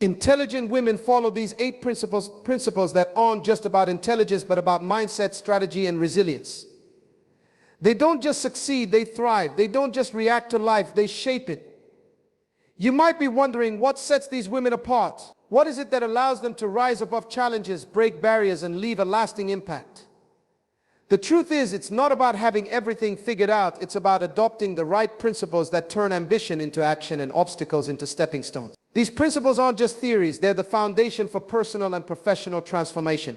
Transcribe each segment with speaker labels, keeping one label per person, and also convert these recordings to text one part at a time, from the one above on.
Speaker 1: Intelligent women follow these 8 principles that aren't just about intelligence, but about mindset, strategy, and resilience. They don't just succeed, they thrive. They don't just react to life, they shape it. You might be wondering what sets these women apart. What is it that allows them to rise above challenges, break barriers, and leave a lasting impact? The truth is, it's not about having everything figured out. It's about adopting the right principles that turn ambition into action and obstacles into stepping stones. These principles aren't just theories, they're the foundation for personal and professional transformation.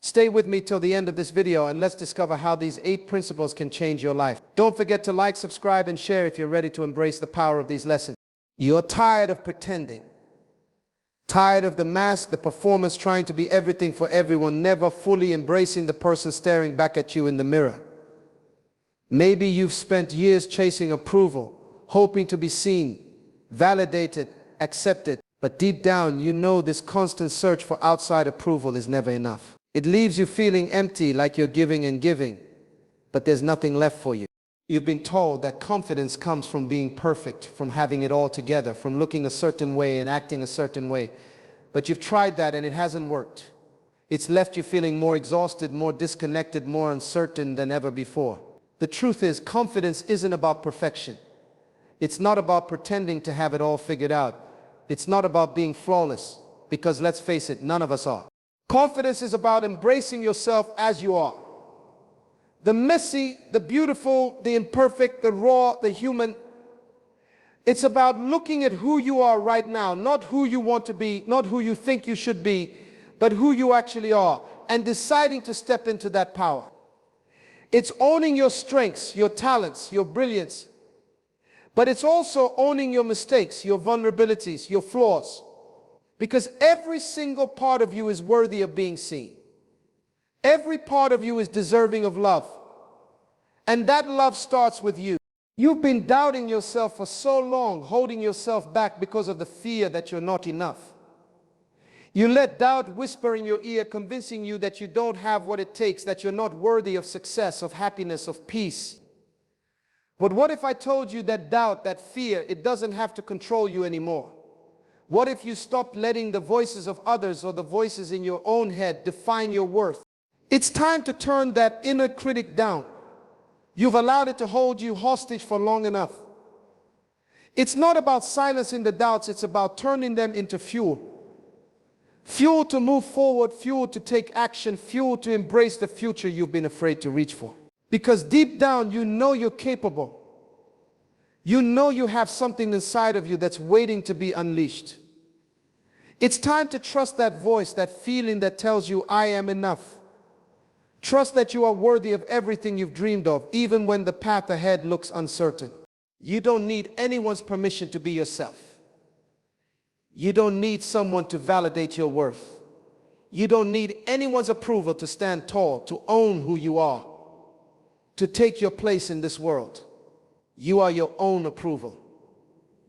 Speaker 1: Stay with me till the end of this video and let's discover how these 8 principles can change your life. Don't forget to like, subscribe, and share if you're ready to embrace the power of these lessons. You're tired of pretending. Tired of the mask, the performance, trying to be everything for everyone, never fully embracing the person staring back at you in the mirror. Maybe you've spent years chasing approval, hoping to be seen, validated, accepted, but deep down you know this constant search for outside approval is never enough. It leaves you feeling empty, like you're giving and giving, but there's nothing left for you. You've been told that confidence comes from being perfect, from having it all together, from looking a certain way and acting a certain way. But you've tried that and it hasn't worked. It's left you feeling more exhausted, more disconnected, more uncertain than ever before. The truth is, confidence isn't about perfection. It's not about pretending to have it all figured out. It's not about being flawless, because let's face it, none of us are. Confidence is about embracing yourself as you are. The messy, the beautiful, the imperfect, the raw, the human. It's about looking at who you are right now, not who you want to be, not who you think you should be, but who you actually are, and deciding to step into that power. It's owning your strengths, your talents, your brilliance, but it's also owning your mistakes, your vulnerabilities, your flaws, because every single part of you is worthy of being seen. Every part of you is deserving of love. And that love starts with you. You've been doubting yourself for so long, holding yourself back because of the fear that you're not enough. You let doubt whisper in your ear, convincing you that you don't have what it takes, that you're not worthy of success, of happiness, of peace. But what if I told you that doubt, that fear, it doesn't have to control you anymore? What if you stopped letting the voices of others or the voices in your own head define your worth? It's time to turn that inner critic down. You've allowed it to hold you hostage for long enough. It's not about silencing the doubts, it's about turning them into fuel. Fuel to move forward, fuel to take action, fuel to embrace the future you've been afraid to reach for. Because deep down you know you're capable. You know you have something inside of you that's waiting to be unleashed. It's time to trust that voice, that feeling that tells you, I am enough. Trust that you are worthy of everything you've dreamed of, even when the path ahead looks uncertain. You don't need anyone's permission to be yourself. You don't need someone to validate your worth. You don't need anyone's approval to stand tall, to own who you are, to take your place in this world. You are your own approval.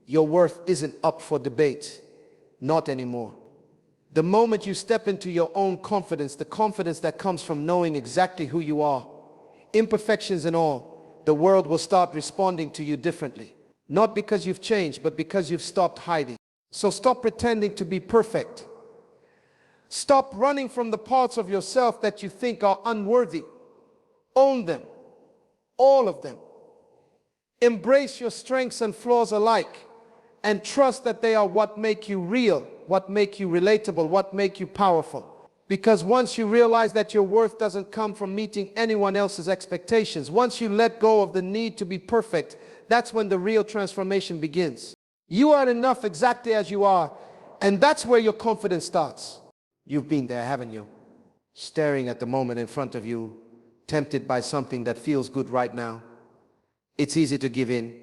Speaker 1: Your worth isn't up for debate. Not anymore. The moment you step into your own confidence, the confidence that comes from knowing exactly who you are, imperfections and all, the world will start responding to you differently. Not because you've changed, but because you've stopped hiding. So stop pretending to be perfect. Stop running from the parts of yourself that you think are unworthy. Own them. All of them. Embrace your strengths and flaws alike. And trust that they are what make you real, what make you relatable, what make you powerful. Because once you realize that your worth doesn't come from meeting anyone else's expectations, once you let go of the need to be perfect, that's when the real transformation begins. You are enough exactly as you are, and that's where your confidence starts. You've been there, haven't you? Staring at the moment in front of you, tempted by something that feels good right now. It's easy to give in.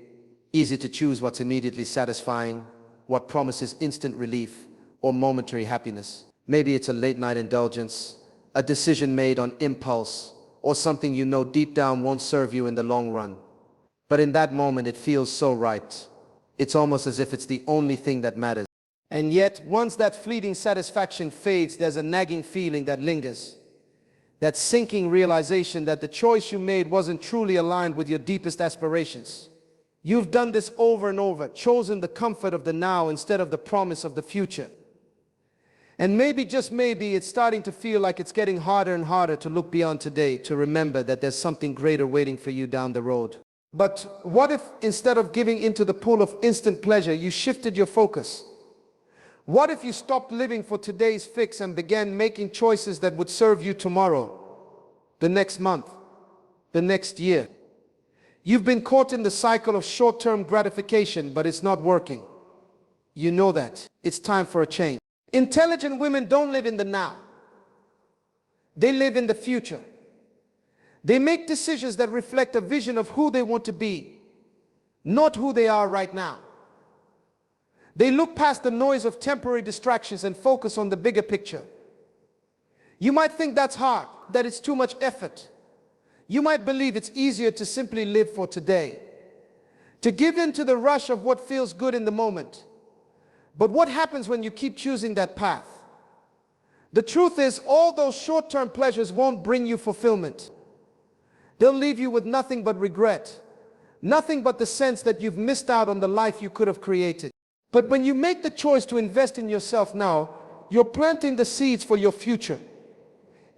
Speaker 1: Easy to choose what's immediately satisfying, what promises instant relief or momentary happiness. Maybe it's a late-night indulgence, a decision made on impulse, or something you know deep down won't serve you in the long run. But in that moment it feels so right. It's almost as if it's the only thing that matters. And yet, once that fleeting satisfaction fades, there's a nagging feeling that lingers. That sinking realization that the choice you made wasn't truly aligned with your deepest aspirations. You've done this over and over, chosen the comfort of the now instead of the promise of the future. And maybe, just maybe, it's starting to feel like it's getting harder and harder to look beyond today, to remember that there's something greater waiting for you down the road. But what if, instead of giving into the pool of instant pleasure, you shifted your focus? What if you stopped living for today's fix and began making choices that would serve you tomorrow, the next month, the next year? You've been caught in the cycle of short-term gratification, but it's not working. You know that. It's time for a change. Intelligent women don't live in the now. They live in the future. They make decisions that reflect a vision of who they want to be, not who they are right now. They look past the noise of temporary distractions and focus on the bigger picture. You might think that's hard, that it's too much effort. You might believe it's easier to simply live for today, to give in to the rush of what feels good in the moment. But what happens when you keep choosing that path? The truth is, all those short-term pleasures won't bring you fulfillment. They'll leave you with nothing but regret, nothing but the sense that you've missed out on the life you could have created. But when you make the choice to invest in yourself now, you're planting the seeds for your future.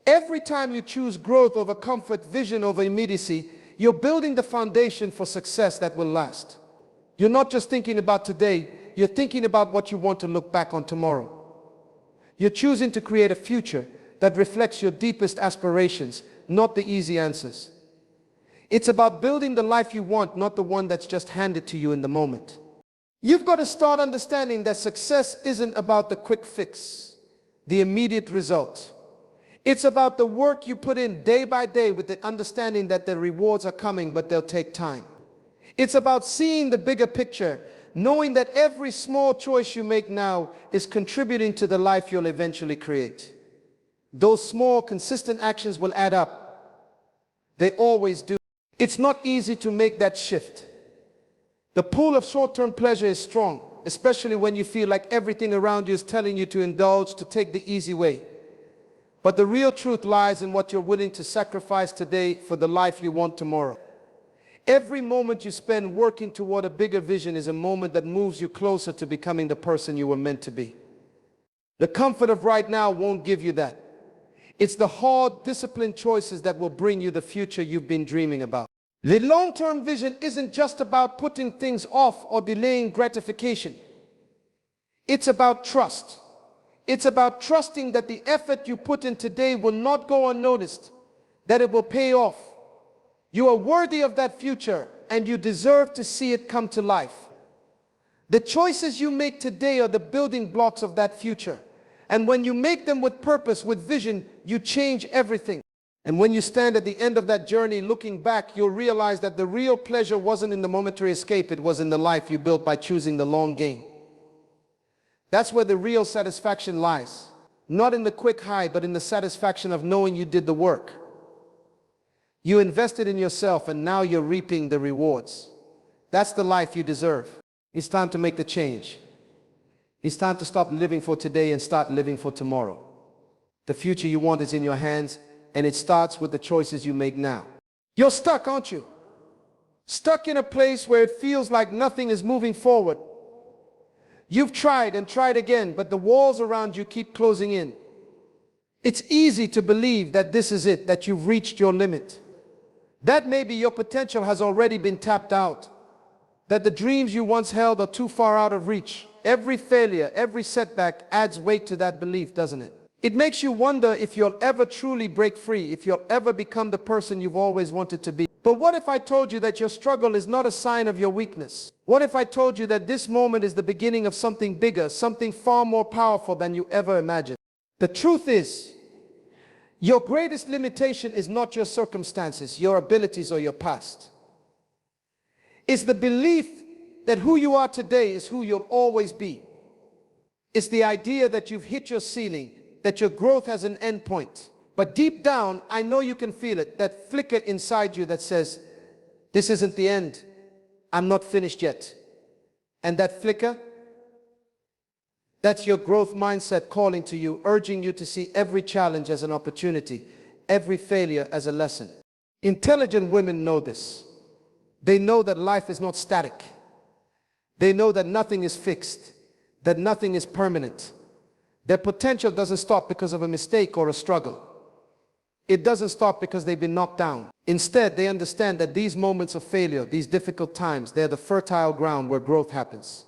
Speaker 1: Every time you choose growth over comfort, vision over immediacy, you're building the foundation for success that will last. You're not just thinking about today, you're thinking about what you want to look back on tomorrow. You're choosing to create a future that reflects your deepest aspirations, not the easy answers. It's about building the life you want, not the one that's just handed to you in the moment. You've got to start understanding that success isn't about the quick fix, the immediate result. It's about the work you put in day by day with the understanding that the rewards are coming, but they'll take time. It's about seeing the bigger picture, knowing that every small choice you make now is contributing to the life you'll eventually create. Those small, consistent actions will add up. They always do. It's not easy to make that shift. The pull of short-term pleasure is strong, especially when you feel like everything around you is telling you to indulge, to take the easy way. But the real truth lies in what you're willing to sacrifice today for the life you want tomorrow. Every moment you spend working toward a bigger vision is a moment that moves you closer to becoming the person you were meant to be. The comfort of right now won't give you that. It's the hard, disciplined choices that will bring you the future you've been dreaming about. The long-term vision isn't just about putting things off or delaying gratification. It's about trust. It's about trusting that the effort you put in today will not go unnoticed, that it will pay off. You are worthy of that future, and you deserve to see it come to life. The choices you make today are the building blocks of that future. And when you make them with purpose, with vision, you change everything. And when you stand at the end of that journey looking back, you'll realize that the real pleasure wasn't in the momentary escape, it was in the life you built by choosing the long game. That's where the real satisfaction lies. Not in the quick high, but in the satisfaction of knowing you did the work. You invested in yourself, and now you're reaping the rewards. That's the life you deserve. It's time to make the change. It's time to stop living for today and start living for tomorrow. The future you want is in your hands, and it starts with the choices you make now. You're stuck, aren't you? Stuck in a place where it feels like nothing is moving forward. You've tried and tried again, but the walls around you keep closing in. It's easy to believe that this is it, that you've reached your limit. That maybe your potential has already been tapped out. That the dreams you once held are too far out of reach. Every failure, every setback adds weight to that belief, doesn't it? It makes you wonder if you'll ever truly break free, if you'll ever become the person you've always wanted to be. But what if I told you that your struggle is not a sign of your weakness? What if I told you that this moment is the beginning of something bigger, something far more powerful than you ever imagined? The truth is, your greatest limitation is not your circumstances, your abilities, or your past. It's the belief that who you are today is who you'll always be. It's the idea that you've hit your ceiling, that your growth has an end point. But deep down, I know you can feel it, that flicker inside you that says, this isn't the end. I'm not finished yet. And that flicker, that's your growth mindset calling to you, urging you to see every challenge as an opportunity, every failure as a lesson. Intelligent women know this. They know that life is not static. They know that nothing is fixed, that nothing is permanent. Their potential doesn't stop because of a mistake or a struggle. It doesn't stop because they've been knocked down. Instead, they understand that these moments of failure, these difficult times, they're the fertile ground where growth happens.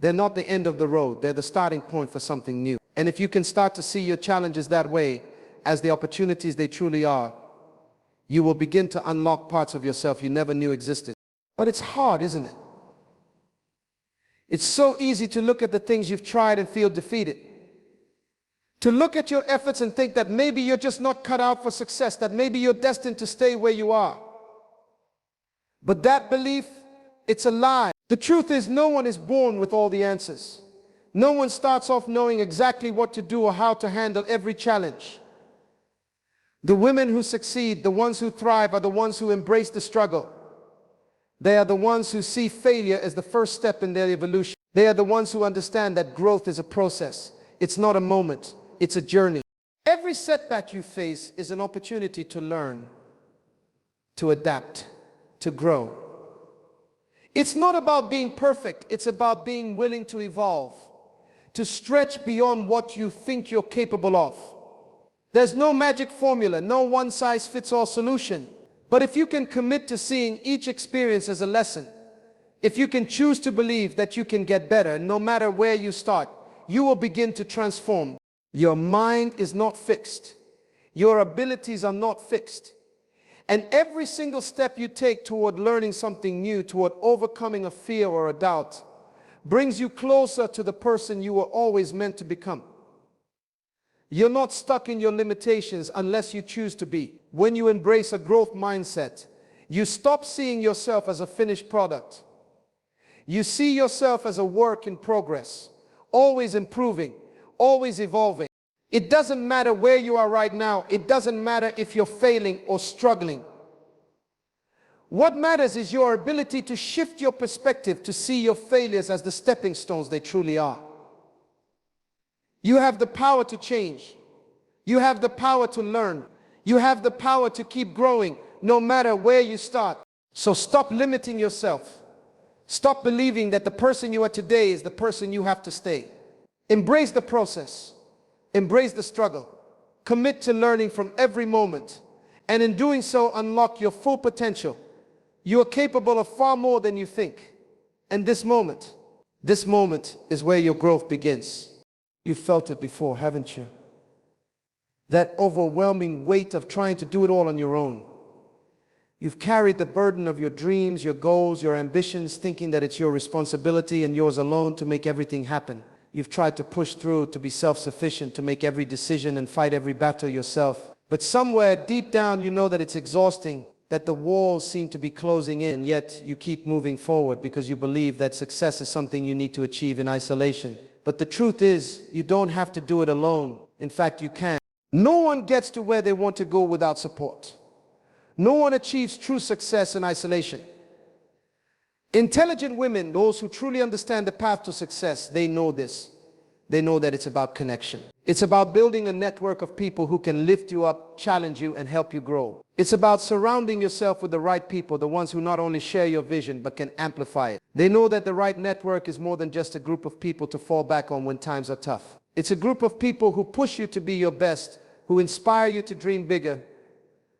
Speaker 1: They're not the end of the road, they're the starting point for something new. And if you can start to see your challenges that way, as the opportunities they truly are, you will begin to unlock parts of yourself you never knew existed. But it's hard, isn't it? It's so easy to look at the things you've tried and feel defeated. To look at your efforts and think that maybe you're just not cut out for success, that maybe you're destined to stay where you are. But that belief, it's a lie. The truth is, no one is born with all the answers. No one starts off knowing exactly what to do or how to handle every challenge. The women who succeed, the ones who thrive, are the ones who embrace the struggle. They are the ones who see failure as the first step in their evolution. They are the ones who understand that growth is a process. It's not a moment. It's a journey. Every setback you face is an opportunity to learn, to adapt, to grow. It's not about being perfect. It's about being willing to evolve, to stretch beyond what you think you're capable of. There's no magic formula, no one-size-fits-all solution. But if you can commit to seeing each experience as a lesson, if you can choose to believe that you can get better no matter where you start, you will begin to transform. Your mind is not fixed. Your abilities are not fixed. And every single step you take toward learning something new, toward overcoming a fear or a doubt, brings you closer to the person you were always meant to become. You're not stuck in your limitations unless you choose to be. When you embrace a growth mindset, you stop seeing yourself as a finished product. You see yourself as a work in progress, always improving, always evolving. It doesn't matter where you are right now. It doesn't matter if you're failing or struggling. What matters is your ability to shift your perspective, to see your failures as the stepping stones they truly are. You have the power to change. You have the power to learn. You have the power to keep growing no matter where you start. So stop limiting yourself. Stop believing that the person you are today is the person you have to stay. Embrace the process. Embrace the struggle. Commit to learning from every moment. And in doing so, unlock your full potential. You are capable of far more than you think. And this moment is where your growth begins. You've felt it before, haven't you? That overwhelming weight of trying to do it all on your own. You've carried the burden of your dreams, your goals, your ambitions, thinking that it's your responsibility and yours alone to make everything happen. You've tried to push through, to be self-sufficient, to make every decision and fight every battle yourself. But somewhere deep down you know that it's exhausting, that the walls seem to be closing in, yet you keep moving forward because you believe that success is something you need to achieve in isolation. But the truth is, you don't have to do it alone. In fact, you can. No one gets to where they want to go without support. No one achieves true success in isolation. Intelligent women, those who truly understand the path to success, they know this. They know that it's about connection. It's about building a network of people who can lift you up, challenge you, and help you grow. It's about surrounding yourself with the right people, the ones who not only share your vision, but can amplify it. They know that the right network is more than just a group of people to fall back on when times are tough. It's a group of people who push you to be your best, who inspire you to dream bigger,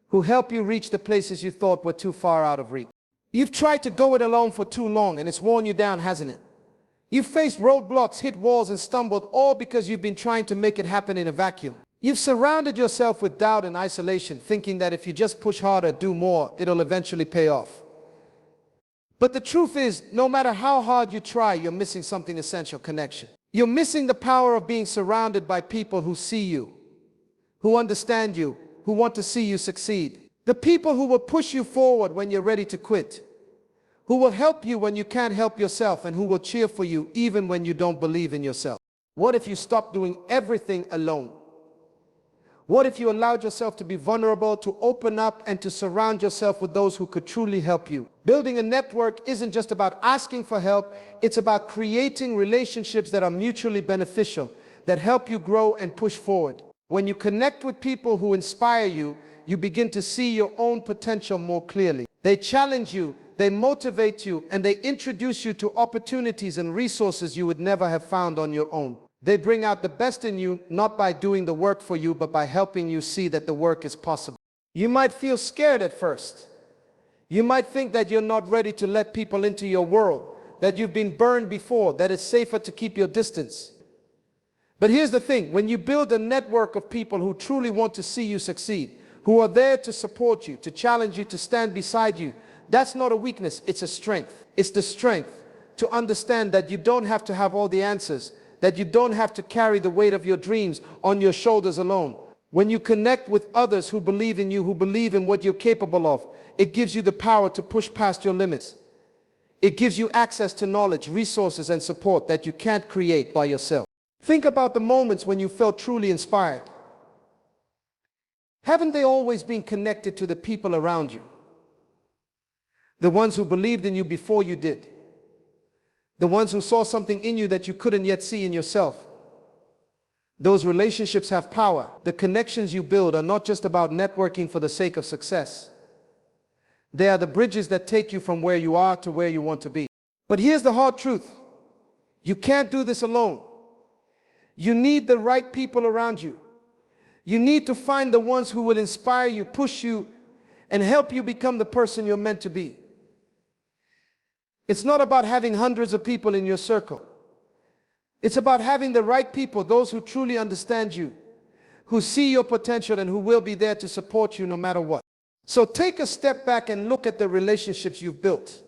Speaker 1: who help you reach the places you thought were too far out of reach. You've tried to go it alone for too long, and it's worn you down, hasn't it? You've faced roadblocks, hit walls, and stumbled, all because you've been trying to make it happen in a vacuum. You've surrounded yourself with doubt and isolation, thinking that if you just push harder, do more, it'll eventually pay off. But the truth is, no matter how hard you try, you're missing something essential: connection. You're missing the power of being surrounded by people who see you, who understand you, who want to see you succeed. The people who will push you forward when you're ready to quit, who will help you when you can't help yourself, and who will cheer for you even when you don't believe in yourself. What if you stopped doing everything alone? What if you allowed yourself to be vulnerable, to open up, and to surround yourself with those who could truly help you? Building a network isn't just about asking for help, it's about creating relationships that are mutually beneficial, that help you grow and push forward. When you connect with people who inspire you, you begin to see your own potential more clearly. They challenge you, they motivate you, and they introduce you to opportunities and resources you would never have found on your own. They bring out the best in you, not by doing the work for you, but by helping you see that the work is possible. You might feel scared at first. You might think that you're not ready to let people into your world, that you've been burned before, that it's safer to keep your distance. But here's the thing, when you build a network of people who truly want to see you succeed, who are there to support you, to challenge you, to stand beside you, that's not a weakness, it's a strength. It's the strength to understand that you don't have to have all the answers, that you don't have to carry the weight of your dreams on your shoulders alone. When you connect with others who believe in you, who believe in what you're capable of, it gives you the power to push past your limits. It gives you access to knowledge, resources, and support that you can't create by yourself. Think about the moments when you felt truly inspired. Haven't they always been connected to the people around you? The ones who believed in you before you did. The ones who saw something in you that you couldn't yet see in yourself. Those relationships have power. The connections you build are not just about networking for the sake of success. They are the bridges that take you from where you are to where you want to be. But here's the hard truth. You can't do this alone. You need the right people around you. You need to find the ones who will inspire you, push you, and help you become the person you're meant to be. It's not about having hundreds of people in your circle. It's about having the right people, those who truly understand you, who see your potential and who will be there to support you no matter what. So take a step back and look at the relationships you've built.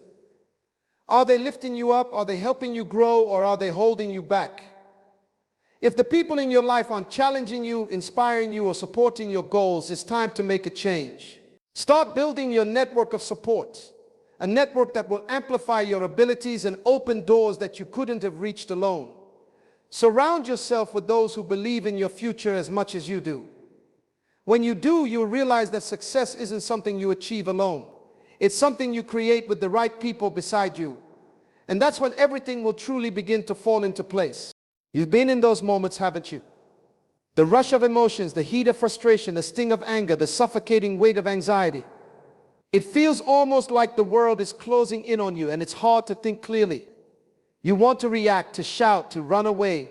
Speaker 1: Are they lifting you up? Are they helping you grow? Or are they holding you back? If the people in your life aren't challenging you, inspiring you, or supporting your goals, it's time to make a change. Start building your network of support. A network that will amplify your abilities and open doors that you couldn't have reached alone. Surround yourself with those who believe in your future as much as you do. When you do, you'll realize that success isn't something you achieve alone. It's something you create with the right people beside you. And that's when everything will truly begin to fall into place. You've been in those moments, haven't you? The rush of emotions, the heat of frustration, the sting of anger, the suffocating weight of anxiety. It feels almost like the world is closing in on you and it's hard to think clearly. You want to react, to shout, to run away,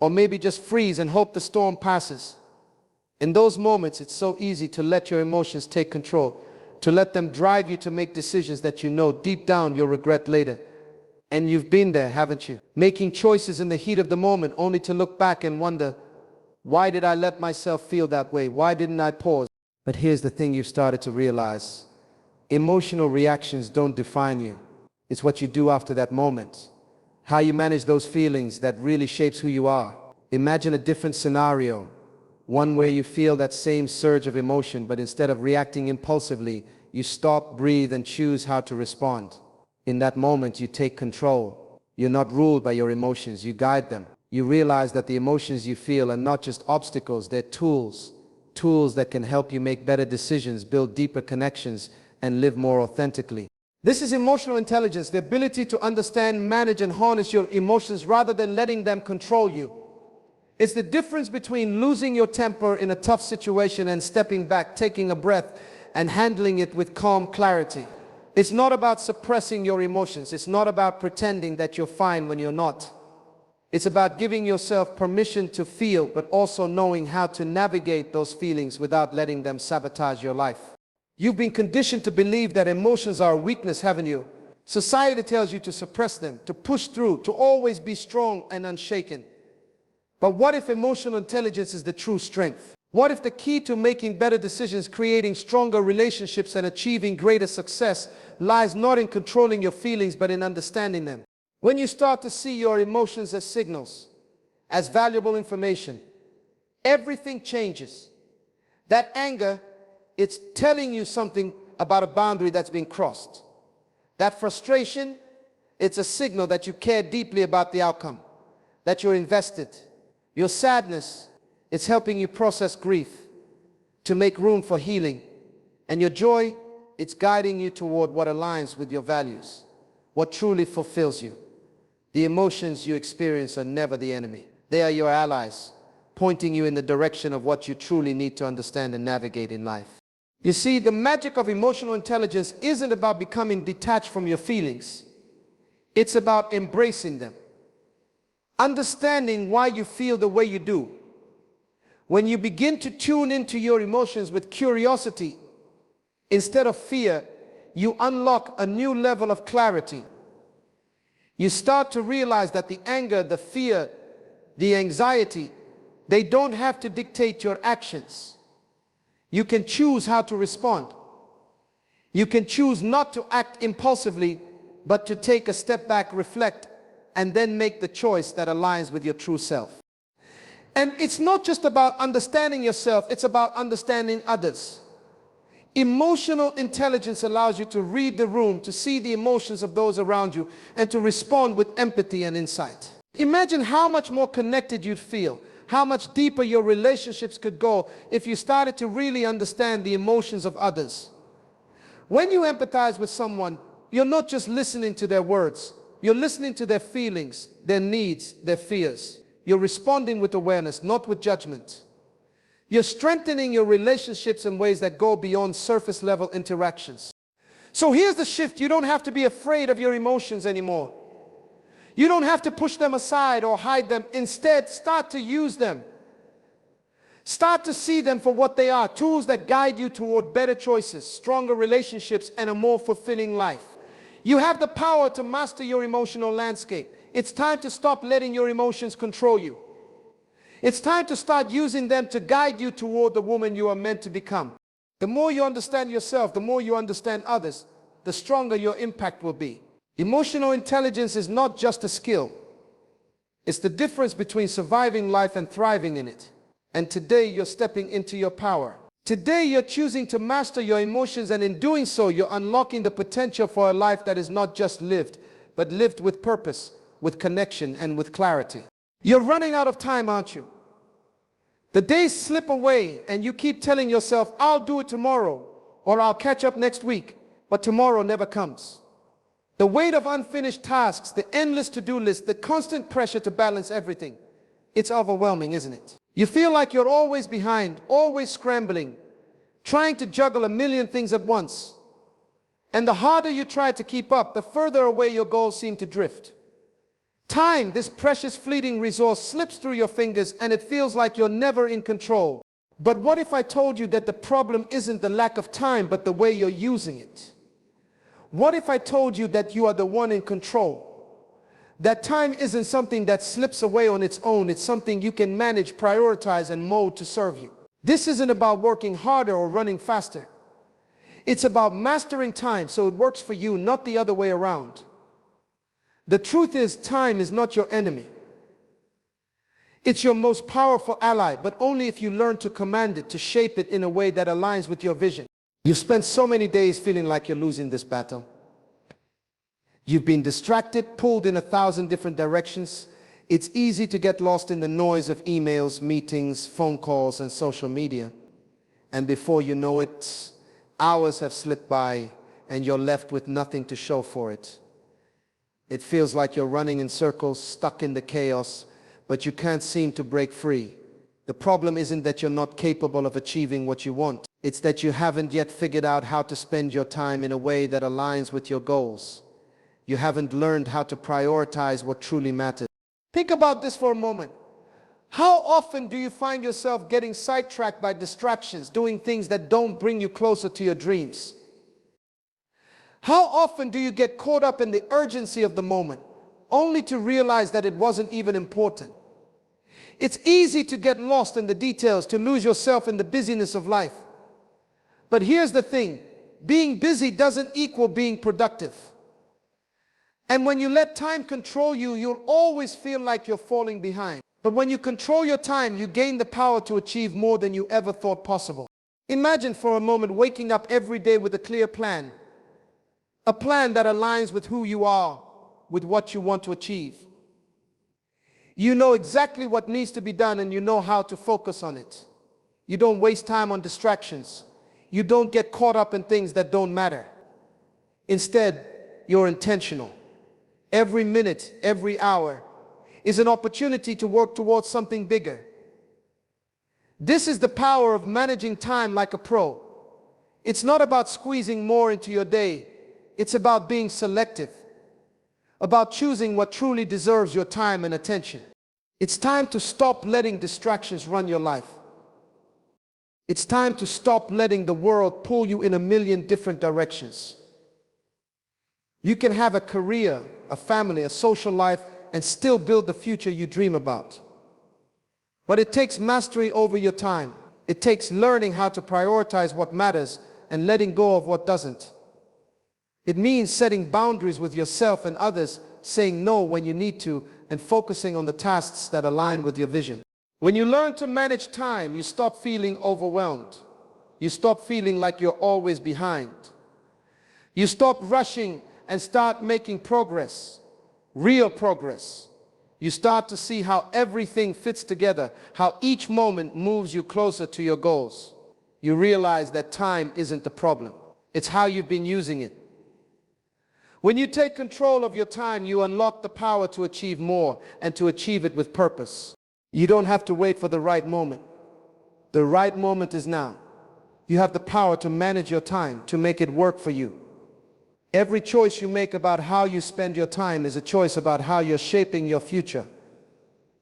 Speaker 1: or maybe just freeze and hope the storm passes. In those moments, it's so easy to let your emotions take control, to let them drive you to make decisions that you know deep down you'll regret later. And you've been there, haven't you? Making choices in the heat of the moment only to look back and wonder, why did I let myself feel that way? Why didn't I pause? But here's the thing you've started to realize. Emotional reactions don't define you. It's what you do after that moment. How you manage those feelings that really shapes who you are. Imagine a different scenario. One where you feel that same surge of emotion, but instead of reacting impulsively, you stop, breathe, and choose how to respond. In that moment, you take control. You're not ruled by your emotions, you guide them. You realize that the emotions you feel are not just obstacles, they're tools. Tools that can help you make better decisions, build deeper connections, and live more authentically. This is emotional intelligence, the ability to understand, manage, and harness your emotions rather than letting them control you. It's the difference between losing your temper in a tough situation and stepping back, taking a breath, and handling it with calm clarity. It's not about suppressing your emotions. It's not about pretending that you're fine when you're not. It's about giving yourself permission to feel, but also knowing how to navigate those feelings without letting them sabotage your life. You've been conditioned to believe that emotions are a weakness, haven't you? Society tells you to suppress them, to push through, to always be strong and unshaken. But what if emotional intelligence is the true strength? What if the key to making better decisions, creating stronger relationships, and achieving greater success lies not in controlling your feelings, but in understanding them? When you start to see your emotions as signals, as valuable information, everything changes. That anger, it's telling you something about a boundary that's been crossed. That frustration, it's a signal that you care deeply about the outcome, that you're invested. Your sadness, it's helping you process grief, to make room for healing. And your joy, it's guiding you toward what aligns with your values, what truly fulfills you. The emotions you experience are never the enemy. They are your allies, pointing you in the direction of what you truly need to understand and navigate in life. You see, the magic of emotional intelligence isn't about becoming detached from your feelings. It's about embracing them. Understanding why you feel the way you do. When you begin to tune into your emotions with curiosity instead of fear, you unlock a new level of clarity. You start to realize that the anger, the fear, the anxiety, they don't have to dictate your actions. You can choose how to respond. You can choose not to act impulsively, but to take a step back, reflect, and then make the choice that aligns with your true self. And it's not just about understanding yourself, it's about understanding others. Emotional intelligence allows you to read the room, to see the emotions of those around you, and to respond with empathy and insight. Imagine how much more connected you'd feel, how much deeper your relationships could go if you started to really understand the emotions of others. When you empathize with someone, you're not just listening to their words, you're listening to their feelings, their needs, their fears. You're responding with awareness, not with judgment. You're strengthening your relationships in ways that go beyond surface level interactions. So here's the shift. You don't have to be afraid of your emotions anymore. You don't have to push them aside or hide them. Instead, start to use them. Start to see them for what they are, tools that guide you toward better choices, stronger relationships, and a more fulfilling life. You have the power to master your emotional landscape. It's time to stop letting your emotions control you. It's time to start using them to guide you toward the woman you are meant to become. The more you understand yourself, the more you understand others, the stronger your impact will be. Emotional intelligence is not just a skill. It's the difference between surviving life and thriving in it. And today you're stepping into your power. Today you're choosing to master your emotions, and in doing so you're unlocking the potential for a life that is not just lived, but lived with purpose, with connection, and with clarity. You're running out of time, aren't you? The days slip away and you keep telling yourself, I'll do it tomorrow, or I'll catch up next week, but tomorrow never comes. The weight of unfinished tasks, the endless to-do list, the constant pressure to balance everything. It's overwhelming, isn't it? You feel like you're always behind, always scrambling, trying to juggle a million things at once. And the harder you try to keep up, the further away your goals seem to drift. Time, this precious fleeting resource, slips through your fingers and it feels like you're never in control. But what if I told you that the problem isn't the lack of time, but the way you're using it? What if I told you that you are the one in control? That time isn't something that slips away on its own. It's something you can manage, prioritize, and mold to serve you. This isn't about working harder or running faster. It's about mastering time so it works for you, not the other way around. The truth is, time is not your enemy. It's your most powerful ally, but only if you learn to command it, to shape it in a way that aligns with your vision. You've spent so many days feeling like you're losing this battle. You've been distracted, pulled in 1,000 different directions. It's easy to get lost in the noise of emails, meetings, phone calls, and social media. And before you know it, hours have slipped by and you're left with nothing to show for it. It feels like you're running in circles, stuck in the chaos, but you can't seem to break free. The problem isn't that you're not capable of achieving what you want. It's that you haven't yet figured out how to spend your time in a way that aligns with your goals. You haven't learned how to prioritize what truly matters. Think about this for a moment. How often do you find yourself getting sidetracked by distractions, doing things that don't bring you closer to your dreams? How often do you get caught up in the urgency of the moment, only to realize that it wasn't even important? It's easy to get lost in the details, to lose yourself in the busyness of life. But here's the thing, being busy doesn't equal being productive. And when you let time control you, you'll always feel like you're falling behind. But when you control your time, you gain the power to achieve more than you ever thought possible. Imagine for a moment waking up every day with a clear plan. A plan that aligns with who you are, with what you want to achieve. You know exactly what needs to be done and you know how to focus on it. You don't waste time on distractions. You don't get caught up in things that don't matter. Instead, you're intentional. Every minute, every hour is an opportunity to work towards something bigger. This is the power of managing time like a pro. It's not about squeezing more into your day. It's about being selective, about choosing what truly deserves your time and attention. It's time to stop letting distractions run your life. It's time to stop letting the world pull you in a million different directions. You can have a career, a family, a social life, and still build the future you dream about. But it takes mastery over your time. It takes learning how to prioritize what matters and letting go of what doesn't. It means setting boundaries with yourself and others, saying no when you need to, and focusing on the tasks that align with your vision. When you learn to manage time, you stop feeling overwhelmed. You stop feeling like you're always behind. You stop rushing and start making progress, real progress. You start to see how everything fits together, how each moment moves you closer to your goals. You realize that time isn't the problem. It's how you've been using it. When you take control of your time, you unlock the power to achieve more and to achieve it with purpose. You don't have to wait for the right moment. The right moment is now. You have the power to manage your time, to make it work for you. Every choice you make about how you spend your time is a choice about how you're shaping your future.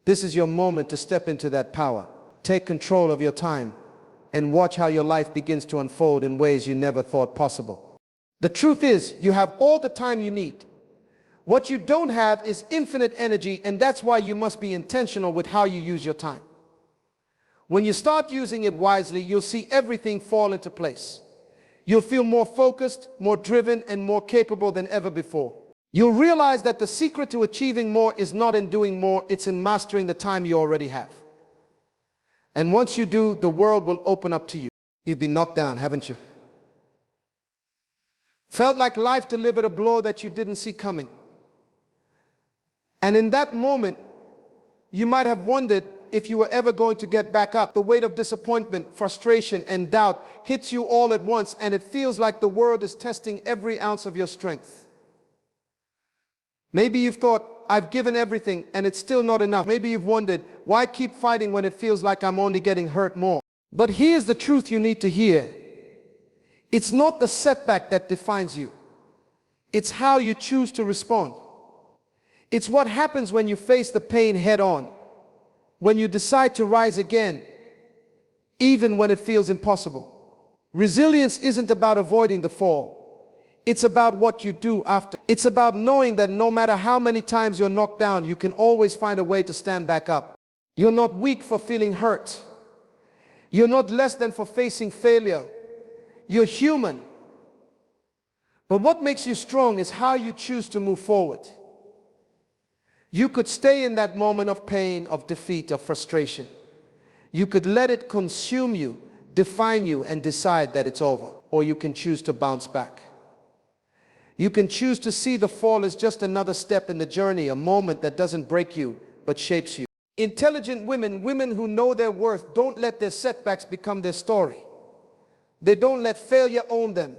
Speaker 1: This is your moment to step into that power. Take control of your time and watch how your life begins to unfold in ways you never thought possible. The truth is, you have all the time you need. What you don't have is infinite energy, and that's why you must be intentional with how you use your time. When you start using it wisely, you'll see everything fall into place. You'll feel more focused, more driven, and more capable than ever before. You'll realize that the secret to achieving more is not in doing more, it's in mastering the time you already have. And once you do, the world will open up to you. You've been knocked down, haven't you? Felt like life delivered a blow that you didn't see coming. And in that moment, you might have wondered if you were ever going to get back up. The weight of disappointment, frustration, and doubt hits you all at once, and it feels like the world is testing every ounce of your strength. Maybe you've thought, I've given everything and it's still not enough. Maybe you've wondered, why keep fighting when it feels like I'm only getting hurt more? But here's the truth you need to hear. It's not the setback that defines you. It's how you choose to respond. It's what happens when you face the pain head on. When you decide to rise again, even when it feels impossible. Resilience isn't about avoiding the fall. It's about what you do after. It's about knowing that no matter how many times you're knocked down, you can always find a way to stand back up. You're not weak for feeling hurt. You're not less than for facing failure. You're human. But what makes you strong is how you choose to move forward. You could stay in that moment of pain, of defeat, of frustration. You could let it consume you, define you, and decide that it's over. Or you can choose to bounce back. You can choose to see the fall as just another step in the journey, a moment that doesn't break you, but shapes you. Intelligent women, women who know their worth, don't let their setbacks become their story. They don't let failure own them.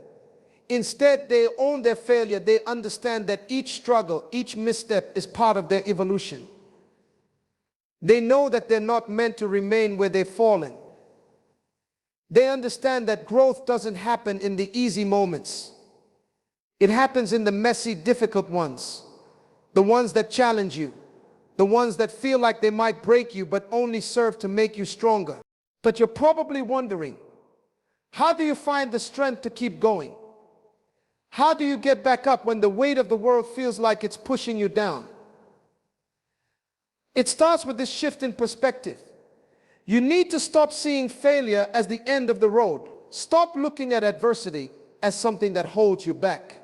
Speaker 1: Instead, they own their failure. They understand that each struggle, each misstep is part of their evolution. They know that they're not meant to remain where they've fallen. They understand that growth doesn't happen in the easy moments. It happens in the messy, difficult ones. The ones that challenge you. The ones that feel like they might break you but only serve to make you stronger. But you're probably wondering, how do you find the strength to keep going? How do you get back up when the weight of the world feels like it's pushing you down? It starts with this shift in perspective. You need to stop seeing failure as the end of the road. Stop looking at adversity as something that holds you back.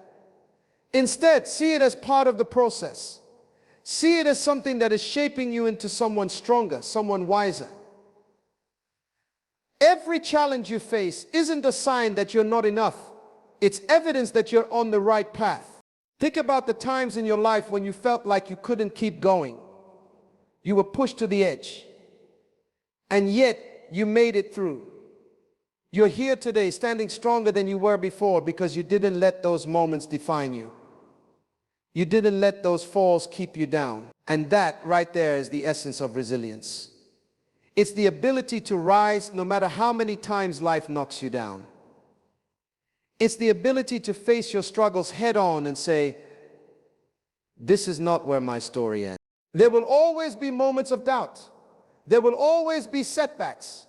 Speaker 1: Instead, see it as part of the process. See it as something that is shaping you into someone stronger, someone wiser. Every challenge you face isn't a sign that you're not enough. It's evidence that you're on the right path. Think about the times in your life when you felt like you couldn't keep going. You were pushed to the edge. And yet, you made it through. You're here today standing stronger than you were before because you didn't let those moments define you. You didn't let those falls keep you down. And that right there is the essence of resilience. It's the ability to rise no matter how many times life knocks you down. It's the ability to face your struggles head on and say, this is not where my story ends. There will always be moments of doubt. There will always be setbacks.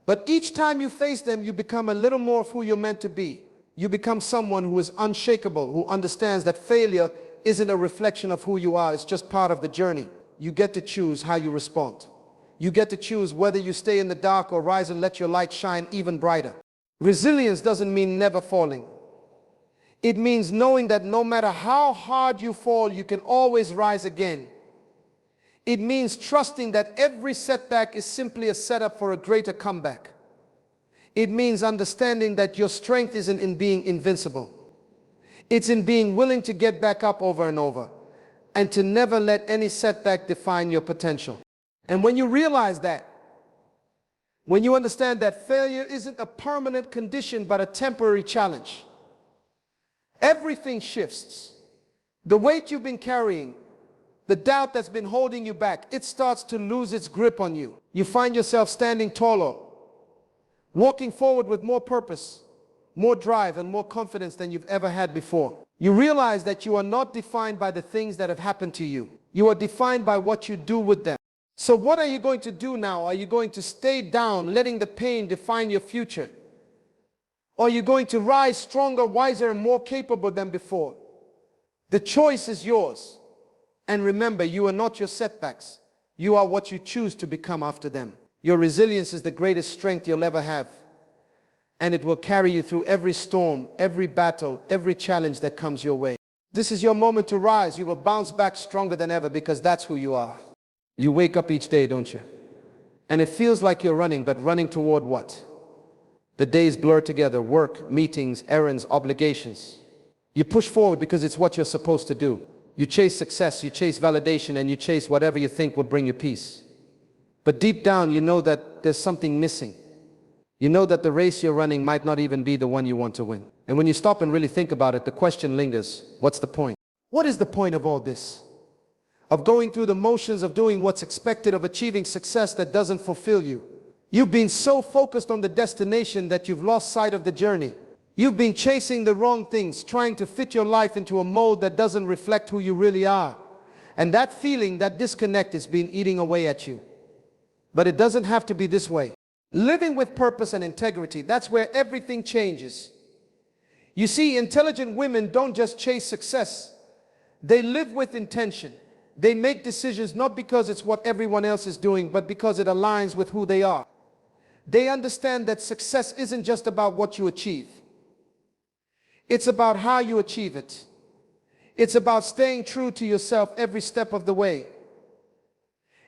Speaker 1: But each time you face them, you become a little more of who you're meant to be. You become someone who is unshakable, who understands that failure isn't a reflection of who you are. It's just part of the journey. You get to choose how you respond. You get to choose whether you stay in the dark or rise and let your light shine even brighter. Resilience doesn't mean never falling. It means knowing that no matter how hard you fall, you can always rise again. It means trusting that every setback is simply a setup for a greater comeback. It means understanding that your strength isn't in being invincible. It's in being willing to get back up over and over, and to never let any setback define your potential. And when you realize that, when you understand that failure isn't a permanent condition but a temporary challenge, everything shifts. The weight you've been carrying, the doubt that's been holding you back, it starts to lose its grip on you. You find yourself standing taller, walking forward with more purpose, more drive, and more confidence than you've ever had before. You realize that you are not defined by the things that have happened to you. You are defined by what you do with them. So what are you going to do now? Are you going to stay down, letting the pain define your future? Or are you going to rise stronger, wiser, and more capable than before? The choice is yours. And remember, you are not your setbacks. You are what you choose to become after them. Your resilience is the greatest strength you'll ever have. And it will carry you through every storm, every battle, every challenge that comes your way. This is your moment to rise. You will bounce back stronger than ever because that's who you are. You wake up each day, don't you? And it feels like you're running, but running toward what? The days blur together, work, meetings, errands, obligations. You push forward because it's what you're supposed to do. You chase success, you chase validation, and you chase whatever you think will bring you peace. But deep down, you know that there's something missing. You know that the race you're running might not even be the one you want to win. And when you stop and really think about it, the question lingers, what's the point? What is the point of all this? Of going through the motions of doing what's expected, of achieving success that doesn't fulfill you. You've been so focused on the destination that you've lost sight of the journey. You've been chasing the wrong things, trying to fit your life into a mold that doesn't reflect who you really are. And that feeling, that disconnect, has been eating away at you. But it doesn't have to be this way. Living with purpose and integrity, that's where everything changes. You see, intelligent women don't just chase success. They live with intention. They make decisions not because it's what everyone else is doing, but because it aligns with who they are. They understand that success isn't just about what you achieve. It's about how you achieve it. It's about staying true to yourself every step of the way.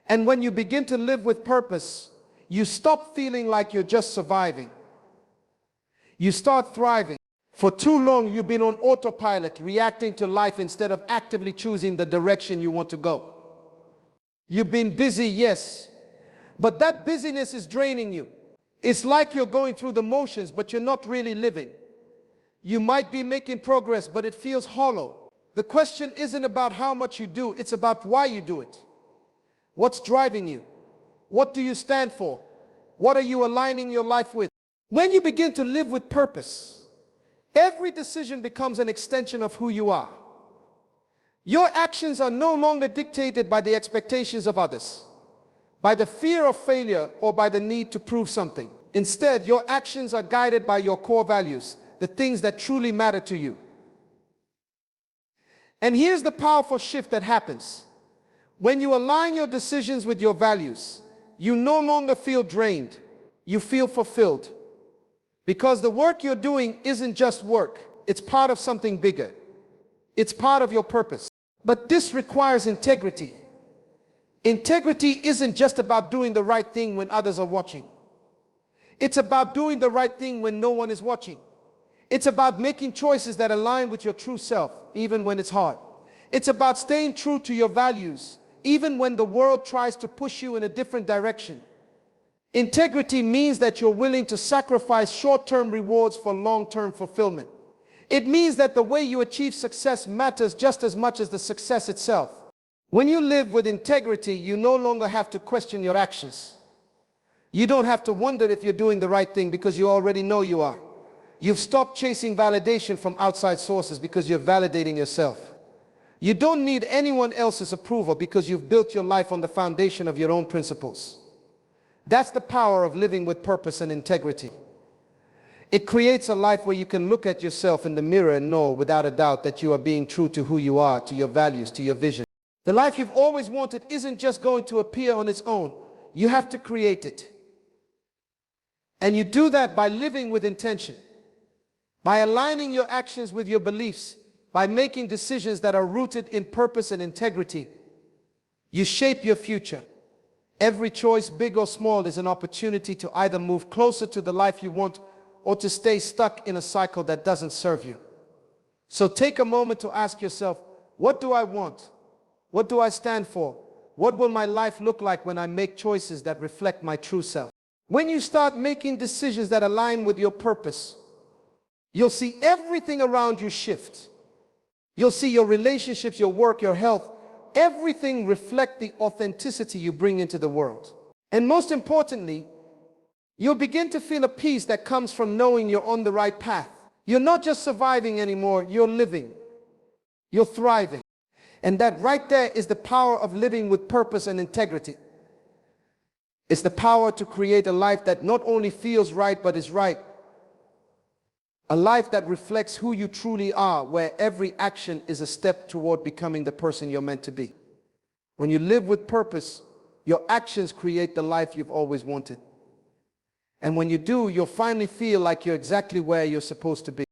Speaker 1: And when you begin to live with purpose, you stop feeling like you're just surviving. You start thriving. For too long, you've been on autopilot, reacting to life instead of actively choosing the direction you want to go. You've been busy, yes, but that busyness is draining you. It's like you're going through the motions, but you're not really living. You might be making progress, but it feels hollow. The question isn't about how much you do, it's about why you do it. What's driving you? What do you stand for? What are you aligning your life with? When you begin to live with purpose, every decision becomes an extension of who you are. Your actions are no longer dictated by the expectations of others, by the fear of failure, or by the need to prove something. Instead, your actions are guided by your core values, the things that truly matter to you. And here's the powerful shift that happens. When you align your decisions with your values, you no longer feel drained, you feel fulfilled. Because the work you're doing isn't just work, it's part of something bigger. It's part of your purpose. But this requires integrity. Integrity isn't just about doing the right thing when others are watching. It's about doing the right thing when no one is watching. It's about making choices that align with your true self, even when it's hard. It's about staying true to your values, even when the world tries to push you in a different direction. Integrity means that you're willing to sacrifice short-term rewards for long-term fulfillment. It means that the way you achieve success matters just as much as the success itself. When you live with integrity, you no longer have to question your actions. You don't have to wonder if you're doing the right thing because you already know you are. You've stopped chasing validation from outside sources because you're validating yourself. You don't need anyone else's approval because you've built your life on the foundation of your own principles. That's the power of living with purpose and integrity. It creates a life where you can look at yourself in the mirror and know without a doubt that you are being true to who you are, to your values, to your vision. The life you've always wanted isn't just going to appear on its own. You have to create it. And you do that by living with intention, by aligning your actions with your beliefs, by making decisions that are rooted in purpose and integrity. You shape your future. Every choice, big or small, is an opportunity to either move closer to the life you want or to stay stuck in a cycle that doesn't serve you. So take a moment to ask yourself, what do I want? What do I stand for? What will my life look like when I make choices that reflect my true self? When you start making decisions that align with your purpose, you'll see everything around you shift. You'll see your relationships, your work, your health, everything reflect the authenticity you bring into the world. And most importantly, you'll begin to feel a peace that comes from knowing you're on the right path. You're not just surviving anymore, you're living. You're thriving. And that right there is the power of living with purpose and integrity. It's the power to create a life that not only feels right, but is right. A life that reflects who you truly are, where every action is a step toward becoming the person you're meant to be. When you live with purpose, your actions create the life you've always wanted. And when you do, you'll finally feel like you're exactly where you're supposed to be.